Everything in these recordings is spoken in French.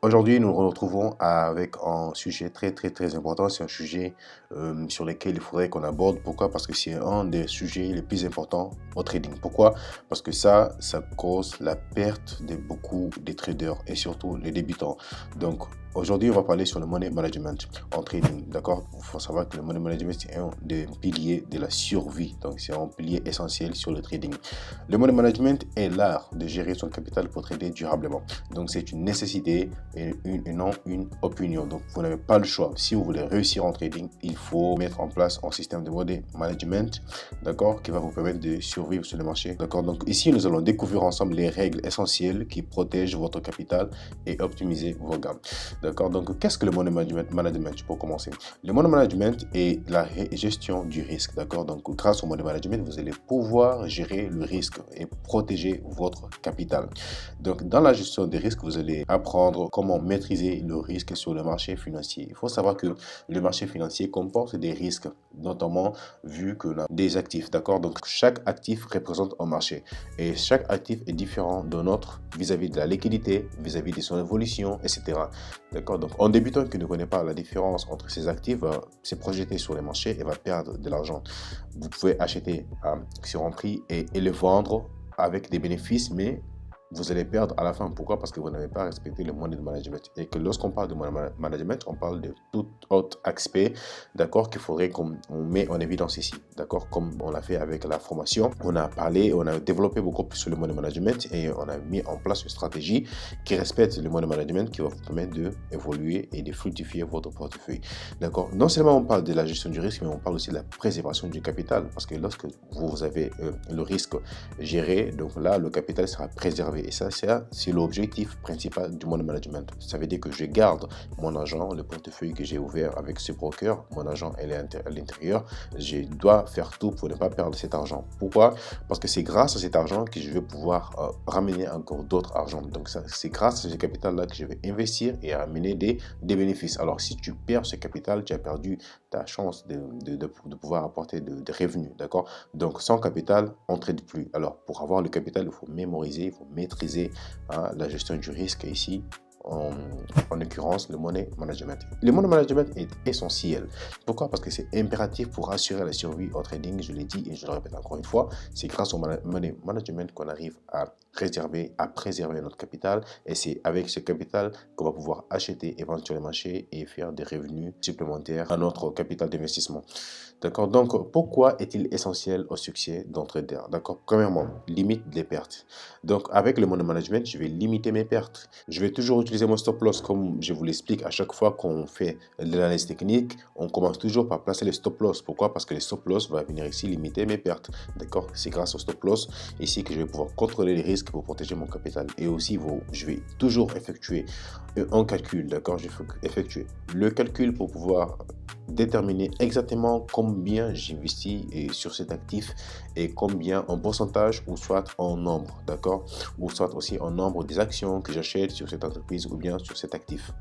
Aujourd'hui, nous nous retrouvons avec un sujet très important. C'est un sujet sur lequel il faudrait qu'on aborde. Pourquoi? Parce que c'est un des sujets les plus importants au trading. Pourquoi? Parce que ça cause la perte de beaucoup de traders et surtout les débutants. Donc, aujourd'hui, on va parler sur le money management en trading. D'accord? Il faut savoir que le money management, c'est un des piliers de la survie. Donc, c'est un pilier essentiel sur le trading. Le money management est l'art de gérer son capital pour trader durablement. Donc, c'est une nécessité et non une opinion. Donc, vous n'avez pas le choix. Si vous voulez réussir en trading, il faut mettre en place un système de money management, d'accord, qui va vous permettre de survivre sur le marché. D'accord. Donc, ici, nous allons découvrir ensemble les règles essentielles qui protègent votre capital et optimiser vos gammes. D'accord. Donc, qu'est-ce que le money management pour commencer? Le money management est la gestion du risque. D'accord. Donc, grâce au money management, vous allez pouvoir gérer le risque et protéger votre capital. Donc, dans la gestion des risques, vous allez apprendre comment maîtriser le risque sur le marché financier. Il faut savoir que le marché financier comporte des risques, notamment vu que a des actifs, d'accord? Donc, chaque actif représente un marché et chaque actif est différent d'un autre vis-à-vis de la liquidité, vis-à-vis de son évolution, etc. D'accord? Donc, un débutant qui ne connaît pas la différence entre ces actifs va se projeter sur les marchés et va perdre de l'argent. Vous pouvez acheter sur un prix et le vendre avec des bénéfices, mais vous allez perdre à la fin. Pourquoi? Parce que vous n'avez pas respecté le money management. Et que lorsqu'on parle de money management, on parle de tout autre aspect, d'accord, qu'il faudrait qu'on met en évidence ici, d'accord, comme on l'a fait avec la formation. On a parlé, on a développé beaucoup plus sur le money management et on a mis en place une stratégie qui respecte le money management qui va vous permettre d'évoluer et de fructifier votre portefeuille, d'accord. Non seulement on parle de la gestion du risque, mais on parle aussi de la préservation du capital, parce que lorsque vous avez le risque géré, donc là, le capital sera préservé. Et ça, c'est l'objectif principal du money management. Ça veut dire que je garde mon argent, le portefeuille que j'ai ouvert avec ce broker, mon argent elle est à l'intérieur. Je dois faire tout pour ne pas perdre cet argent. Pourquoi? Parce que c'est grâce à cet argent que je vais pouvoir ramener encore d'autres argent. Donc, c'est grâce à ce capital-là que je vais investir et ramener des bénéfices. Alors, si tu perds ce capital, tu as perdu ta chance de pouvoir apporter des revenus. D'accord? Donc, sans capital, on ne trade plus. Alors, pour avoir le capital, il faut mémoriser, il faut maîtriser la gestion du risque ici, en l'occurrence le money management. Le money management est essentiel. Pourquoi? Parce que c'est impératif pour assurer la survie au trading. Je l'ai dit et je le répète encore une fois, c'est grâce au money management qu'on arrive à préserver notre capital, et c'est avec ce capital qu'on va pouvoir acheter et vendre sur le marché et faire des revenus supplémentaires à notre capital d'investissement. D'accord. Donc, pourquoi est-il essentiel au succès d'un trader? D'accord. Premièrement, limite les pertes. Donc, avec le money management, je vais limiter mes pertes. Je vais toujours utiliser mon stop loss, comme je vous l'explique à chaque fois qu'on fait de l'analyse technique. On commence toujours par placer les stop loss. Pourquoi? Parce que les stop loss vont venir ici limiter mes pertes. D'accord. C'est grâce au stop loss ici que je vais pouvoir contrôler les risques pour protéger mon capital. Et aussi, je vais toujours effectuer un calcul. D'accord. Je vais effectuer le calcul pour pouvoir déterminer exactement combien j'investis sur cet actif et combien en pourcentage ou soit en nombre, d'accord, ou soit aussi en nombre des actions que j'achète sur cette entreprise ou bien sur cet actif.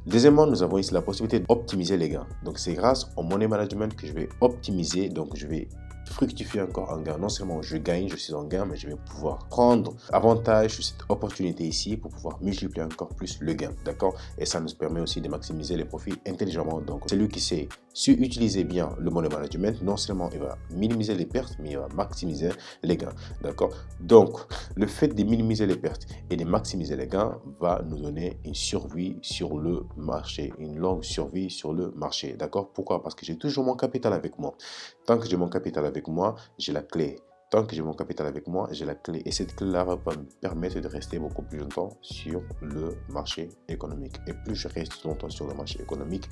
Deuxièmement, nous avons ici la possibilité d'optimiser les gains. Donc, c'est grâce au money management que je vais optimiser, donc je vais fructifier encore un gain. Non seulement je gagne, je suis en gain, mais je vais pouvoir prendre avantage de cette opportunité ici pour pouvoir multiplier encore plus le gain, d'accord? Et ça nous permet aussi de maximiser les profits intelligemment. Donc, celui qui sait utiliser bien le money management, non seulement il va minimiser les pertes, mais il va maximiser les gains, d'accord? Donc, le fait de minimiser les pertes et de maximiser les gains va nous donner une survie sur le marché, une longue survie sur le marché, d'accord? Pourquoi? Parce que j'ai toujours mon capital avec moi. Tant que j'ai mon capital avec moi, j'ai la clé. Tant que j'ai mon capital avec moi, j'ai la clé. Et cette clé-là va me permettre de rester beaucoup plus longtemps sur le marché économique. Et plus je reste longtemps sur le marché économique,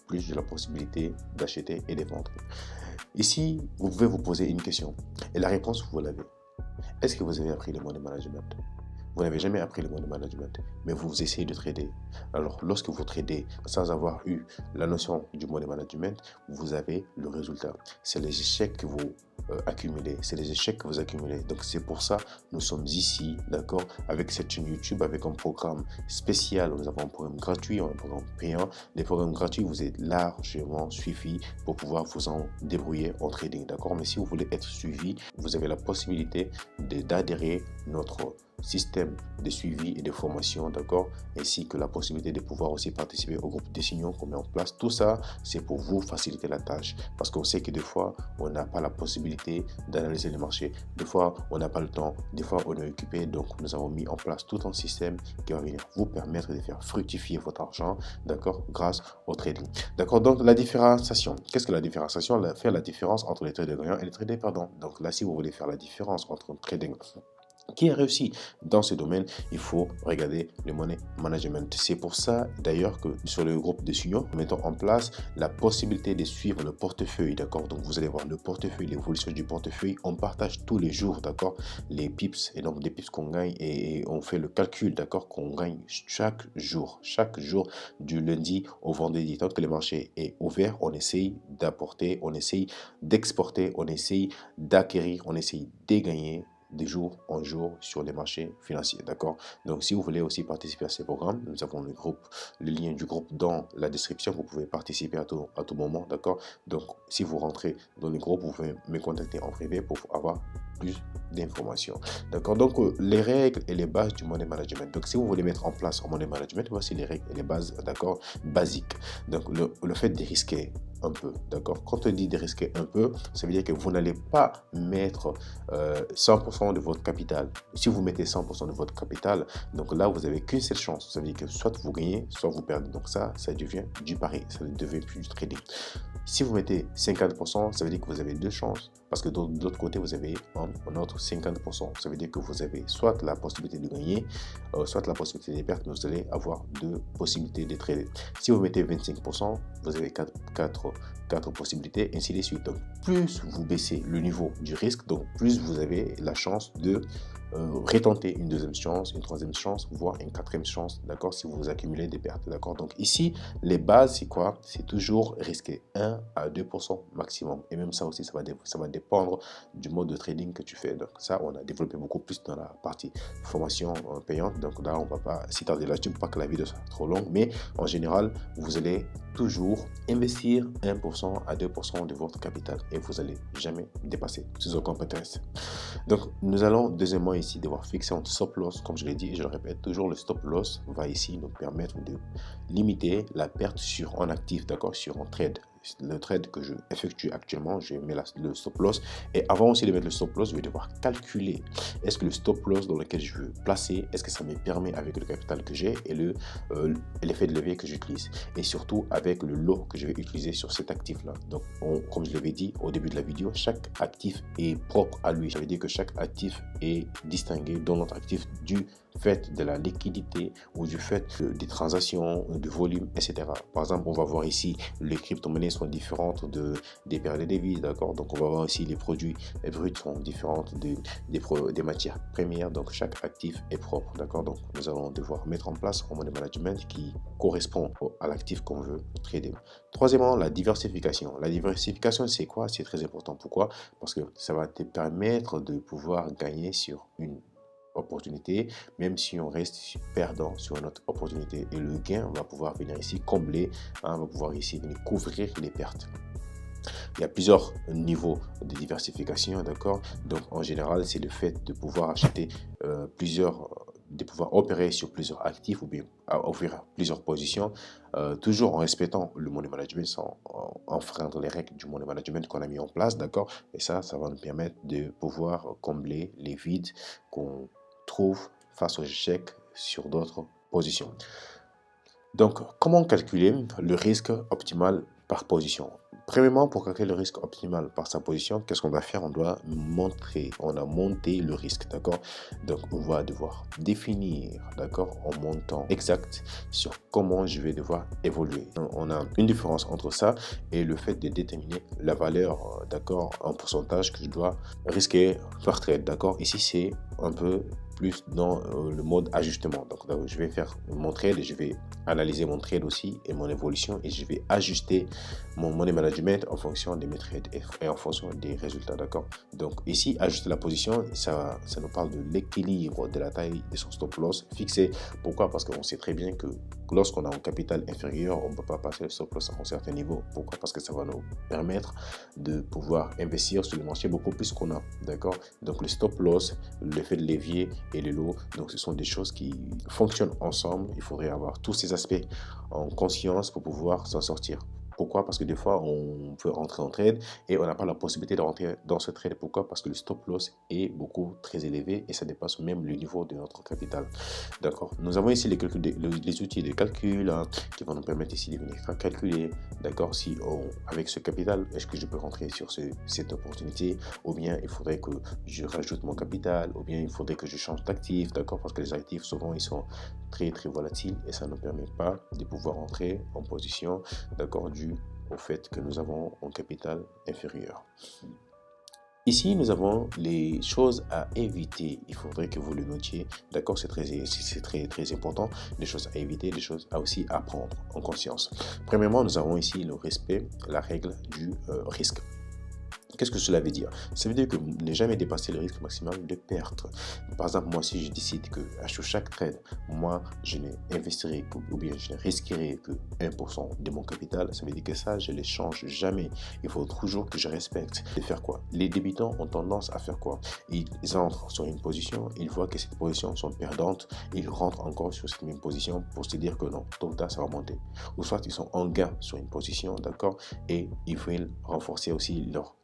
plus j'ai la possibilité d'acheter et de vendre. Ici, vous pouvez vous poser une question. Et la réponse, vous l'avez. Est-ce que vous avez appris le money management? Vous n'avez jamais appris le money management, mais vous essayez de trader. Alors, lorsque vous tradez sans avoir eu la notion du money management, vous avez le résultat. C'est les échecs que vous accumulez. C'est les échecs que vous accumulez. Donc, c'est pour ça que nous sommes ici, d'accord, avec cette chaîne YouTube, avec un programme spécial. Nous avons un programme gratuit, un programme payant. Les programmes gratuits, vous êtes largement suivis pour pouvoir vous en débrouiller en trading, d'accord. Mais si vous voulez être suivi, vous avez la possibilité d'adhérer à notre système de suivi et de formation, d'accord, ainsi que la possibilité de pouvoir aussi participer au groupe Décision qu'on met en place. Tout ça, c'est pour vous faciliter la tâche, parce qu'on sait que des fois, on n'a pas la possibilité d'analyser les marchés, des fois, on n'a pas le temps, des fois, on est occupé, donc nous avons mis en place tout un système qui va venir vous permettre de faire fructifier votre argent, d'accord, grâce au trading. D'accord, donc la différenciation. Qu'est-ce que la différenciation? Faire la différence entre les traders gagnants et les traders perdants. Donc là, si vous voulez faire la différence entre un trading qui est réussi dans ce domaine, il faut regarder le money management. C'est pour ça d'ailleurs que sur le groupe Décision, nous mettons en place la possibilité de suivre le portefeuille, d'accord. Donc vous allez voir le portefeuille, l'évolution du portefeuille. On partage tous les jours, d'accord, les pips et donc des pips qu'on gagne, et on fait le calcul, d'accord, qu'on gagne chaque jour du lundi au vendredi. Tant que le marché est ouvert, on essaye d'apporter, on essaye d'exporter, on essaye d'acquérir, on essaye de gagner de jour en jour sur les marchés financiers, d'accord. Donc si vous voulez aussi participer à ces programmes, nous avons le lien du groupe dans la description. Vous pouvez participer à tout moment, d'accord. Donc si vous rentrez dans le groupe, vous pouvez me contacter en privé pour avoir plus d'informations, d'accord. Donc les règles et les bases du money management. Donc si vous voulez mettre en place un money management, voici les règles et les bases, d'accord, basiques. Donc le fait de risquer un peu, d'accord. Quand on dit de risquer un peu, ça veut dire que vous n'allez pas mettre 100% de votre capital. Si vous mettez 100% de votre capital, donc là, vous n'avez qu'une seule chance. Ça veut dire que soit vous gagnez, soit vous perdez. Donc ça devient du pari, ça ne devient plus du trading. Si vous mettez 50%, ça veut dire que vous avez deux chances, parce que de l'autre côté, vous avez un autre 50%. Ça veut dire que vous avez soit la possibilité de gagner, soit la possibilité de perdre, mais vous allez avoir deux possibilités de trader. Si vous mettez 25%, vous avez quatre possibilités, ainsi de suite. Donc, plus vous baissez le niveau du risque, donc plus vous avez la chance de retenter une deuxième chance, une troisième chance, voire une quatrième chance, d'accord, si vous accumulez des pertes, d'accord. Donc ici, les bases, c'est quoi? C'est toujours risquer 1 à 2% maximum. Et même ça aussi, ça va dépendre du mode de trading que tu fais. Donc ça, on a développé beaucoup plus dans la partie formation payante. Donc là, on ne va pas s'étarder là-dessus pour pas que la vidéo soit trop longue. Mais en général, vous allez toujours investir 1% à 2% de votre capital et vous n'allez jamais dépasser ces compétences. Donc, nous allons deuxièmement ici devoir fixer un stop loss, comme je l'ai dit et je le répète toujours. Le stop loss va ici nous permettre de limiter la perte sur un actif, d'accord, sur un trade. Le trade que je effectue actuellement, je mets le stop loss, et avant aussi de mettre le stop loss, je vais devoir calculer est-ce que le stop loss dans lequel je veux placer, est-ce que ça me permet avec le capital que j'ai et l'effet de levier que j'utilise, et surtout avec le lot que je vais utiliser sur cet actif là. Donc comme je l'avais dit au début de la vidéo, chaque actif est propre à lui. Ça veut dire que chaque actif est distingué dans notre actif du fait de la liquidité ou du fait des transactions, du volume, etc. Par exemple, on va voir ici les crypto-monnaies sont différentes des paires de devises, d'accord. Donc on va voir ici les produits bruts sont différents des matières premières. Donc chaque actif est propre, d'accord. Donc nous allons devoir mettre en place un money management qui correspond à l'actif qu'on veut trader. Troisièmement, la diversification. La diversification, c'est quoi? C'est très important. Pourquoi? Parce que ça va te permettre de pouvoir gagner sur une opportunité, même si on reste perdant sur notre opportunité, et le gain va pouvoir venir ici combler, va pouvoir ici venir couvrir les pertes. Il y a plusieurs niveaux de diversification, d'accord. Donc en général, c'est le fait de pouvoir acheter de pouvoir opérer sur plusieurs actifs ou bien offrir plusieurs positions, toujours en respectant le money management sans enfreindre les règles du money management qu'on a mis en place, d'accord. Et ça va nous permettre de pouvoir combler les vides qu'on trouve face aux échecs sur d'autres positions. Donc, comment calculer le risque optimal par position? Premièrement, pour calculer le risque optimal par sa position, qu'est-ce qu'on doit faire? On doit montrer, on a monté le risque, d'accord? Donc, on va devoir définir, d'accord, un montant exact sur comment je vais devoir évoluer. On a une différence entre ça et le fait de déterminer la valeur, d'accord, en pourcentage que je dois risquer par trade, d'accord? Ici, c'est un peu plus dans le mode ajustement. Donc, je vais faire mon trade et je vais analyser mon trade aussi et mon évolution, et je vais ajuster mon money management en fonction de mes trades et en fonction des résultats, d'accord. Donc ici, ajuster la position, ça nous parle de l'équilibre de la taille de son stop loss fixé. Pourquoi? Parce qu'on sait très bien que lorsqu'on a un capital inférieur, on ne peut pas passer le stop loss à un certain niveau. Pourquoi? Parce que ça va nous permettre de pouvoir investir sur le marché beaucoup plus qu'on a, d'accord. Donc le stop loss, l'effet de levier et les lots. Donc, ce sont des choses qui fonctionnent ensemble. Il faudrait avoir tous ces aspects en conscience pour pouvoir s'en sortir. Pourquoi? Parce que des fois, on peut rentrer en trade et on n'a pas la possibilité de rentrer dans ce trade. Pourquoi? Parce que le stop loss est beaucoup très élevé et ça dépasse même le niveau de notre capital. D'accord? Nous avons ici les outils de calcul hein, qui vont nous permettre ici de venir calculer. D'accord? Si avec ce capital, est-ce que je peux rentrer sur cette opportunité? Ou bien il faudrait que je rajoute mon capital? Ou bien il faudrait que je change d'actif? D'accord? Parce que les actifs, souvent, ils sont très volatiles et ça ne nous permet pas de pouvoir entrer en position, d'accord, dû au fait que nous avons un capital inférieur. Ici, nous avons les choses à éviter. Il faudrait que vous le notiez. D'accord, c'est très important. Les choses à éviter, les choses à aussi à prendre en conscience. Premièrement, nous avons ici le respect, la règle du risque. Qu'est-ce que cela veut dire? Ça veut dire que ne jamais dépasser le risque maximal de perte. Par exemple, moi, si je décide que sur chaque trade, moi, je n'investirai ou bien je ne risquerai que 1% de mon capital, ça veut dire que ça, je ne les change jamais. Il faut toujours que je respecte. De faire quoi? Les débutants ont tendance à faire quoi? Ils entrent sur une position, ils voient que cette position sont perdantes, ils rentrent encore sur cette même position pour se dire que non, tôt ou tard, ça va monter. Ou soit ils sont en gain sur une position, d'accord, et ils veulent renforcer aussi leur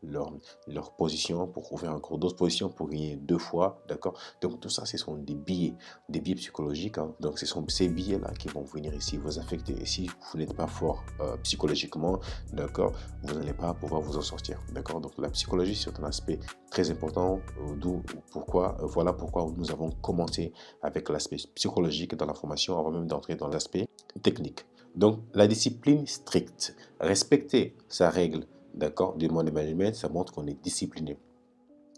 position pour ouvrir encore d'autres positions pour gagner 2 fois, d'accord. Donc tout ça, ce sont des biais psychologiques, hein. Donc ce sont ces biais-là qui vont venir ici vous affecter. Et si vous n'êtes pas fort psychologiquement, d'accord, vous n'allez pas pouvoir vous en sortir, d'accord. Donc la psychologie, c'est un aspect très important, voilà pourquoi nous avons commencé avec l'aspect psychologique dans la formation avant même d'entrer dans l'aspect technique. Donc la discipline stricte, respecter sa règle, d'accord, du money management, ça montre qu'on est discipliné.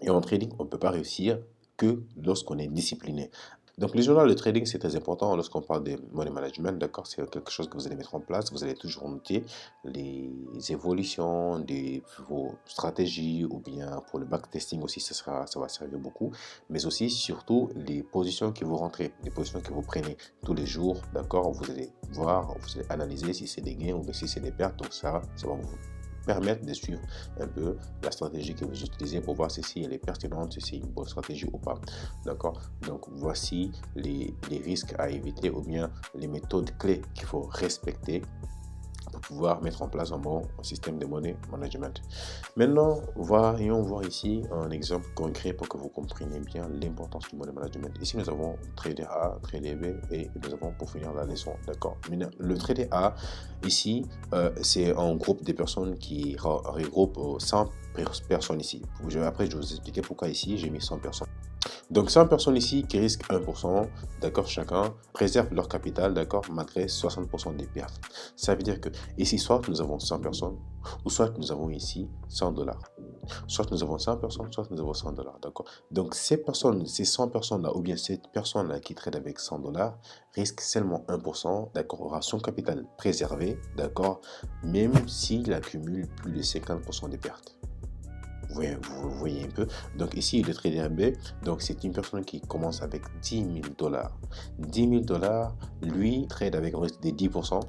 Et en trading, on ne peut pas réussir que lorsqu'on est discipliné. Donc, le journal de trading, c'est très important lorsqu'on parle de money management, d'accord, c'est quelque chose que vous allez mettre en place. Vous allez toujours noter les évolutions de vos stratégies ou bien pour le backtesting aussi, ça va servir beaucoup. Mais aussi, surtout, les positions que vous rentrez, les positions que vous prenez tous les jours, d'accord, vous allez voir, vous allez analyser si c'est des gains ou si c'est des pertes. Donc, ça va vous permettre de suivre un peu la stratégie que vous utilisez pour voir si elle est pertinente, si c'est une bonne stratégie ou pas. D'accord? Donc, voici les risques à éviter ou bien les méthodes clés qu'il faut respecter pour pouvoir mettre en place un bon système de money management. Maintenant, voyons voir ici un exemple concret pour que vous compreniez bien l'importance du money management. Ici, nous avons trader A, trader B et nous avons pour finir la leçon. D'accord. Le trader A, ici, c'est un groupe de personnes qui regroupe 100 personnes ici. Après, je vais vous expliquer pourquoi ici, j'ai mis 100 personnes. Donc 100 personnes ici qui risquent 1%, d'accord, chacun préserve leur capital, d'accord, malgré 60% des pertes. Ça veut dire que ici, soit nous avons 100 personnes, ou soit nous avons ici 100 $. Soit nous avons 100 personnes, soit nous avons 100 $, d'accord. Donc ces personnes, ces 100 personnes-là, ou bien cette personne-là qui trade avec 100 $, risque seulement 1%, d'accord, aura son capital préservé, d'accord, même s'il accumule plus de 50% des pertes. Vous voyez un peu. Donc ici, le trader B, donc c'est une personne qui commence avec 10 000 $. 10 000 $, lui, trade avec un risque de 10%.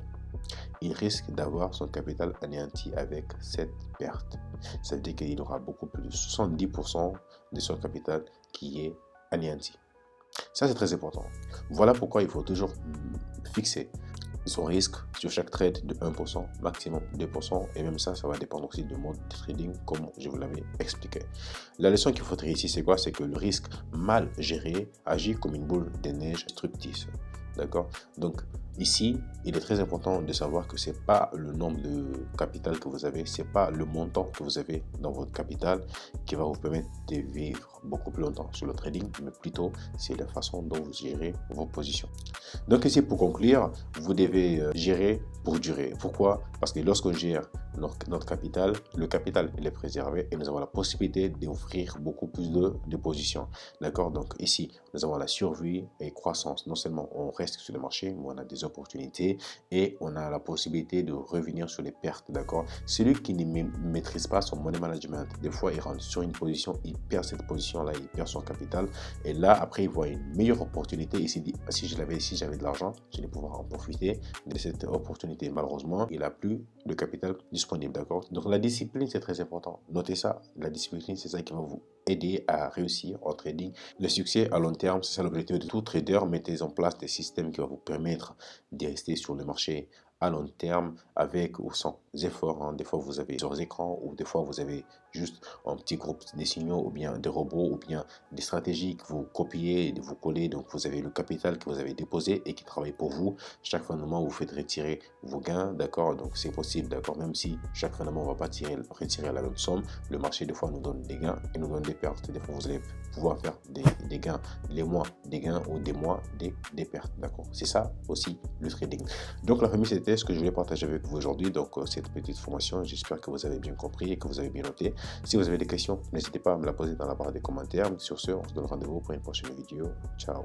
Il risque d'avoir son capital anéanti avec cette perte. Ça veut dire qu'il aura beaucoup plus de 70% de son capital qui est anéanti. Ça, c'est très important. Voilà pourquoi il faut toujours fixer son risque sur chaque trade de 1%, maximum 2%, et même ça va dépendre aussi du mode de trading comme je vous l'avais expliqué. La leçon qu'il faut tirer ici, c'est quoi? C'est que le risque mal géré agit comme une boule de neige destructrice. D'accord? Donc ici, il est très important de savoir que c'est pas le nombre de capital que vous avez, c'est pas le montant que vous avez dans votre capital qui va vous permettre de vivre beaucoup plus longtemps sur le trading, mais plutôt c'est la façon dont vous gérez vos positions. Donc ici, pour conclure, vous devez gérer pour durer. Pourquoi? Parce que lorsqu'on gère notre capital, le capital il est préservé et nous avons la possibilité d'offrir beaucoup plus de positions. D'accord? Donc ici, nous avons la survie et croissance. Non seulement on reste sur le marché, mais on a des opportunités et on a la possibilité de revenir sur les pertes. D'accord? Celui qui ne maîtrise pas son money management, des fois il rentre sur une position, il perd cette position-là, il perd son capital et là après il voit une meilleure opportunité. Il s'est dit, si j'avais de l'argent, je vais pouvoir en profiter de cette opportunité. opportunité. Malheureusement, il n'a plus de capital disponible, d'accord? Donc la discipline, c'est très important. Notez ça, la discipline, c'est ça qui va vous aider à réussir en trading. Le succès à long terme, c'est ça l'objectif de tout trader. Mettez en place des systèmes qui vont vous permettre de rester sur le marché à long terme avec ou sans efforts. Des fois, vous avez sur écrans ou des fois, vous avez juste un petit groupe des signaux ou bien des robots ou bien des stratégies que vous copiez et vous collez. Donc, vous avez le capital que vous avez déposé et qui travaille pour vous. Chaque fin de mois, vous faites retirer vos gains, d'accord? Donc, c'est possible, d'accord? Même si chaque fin de mois, on ne va pas retirer la même somme, le marché, des fois, nous donne des gains et nous donne des pertes. Des fois, vous allez pouvoir faire des gains, les mois des gains ou des mois des pertes, d'accord? C'est ça aussi le trading. Donc, la famille, c'était ce que je voulais partager avec vous aujourd'hui. Donc, cette petite formation, j'espère que vous avez bien compris et que vous avez bien noté. Si vous avez des questions, n'hésitez pas à me la poser dans la barre des commentaires. Sur ce, on se donne rendez-vous pour une prochaine vidéo. Ciao.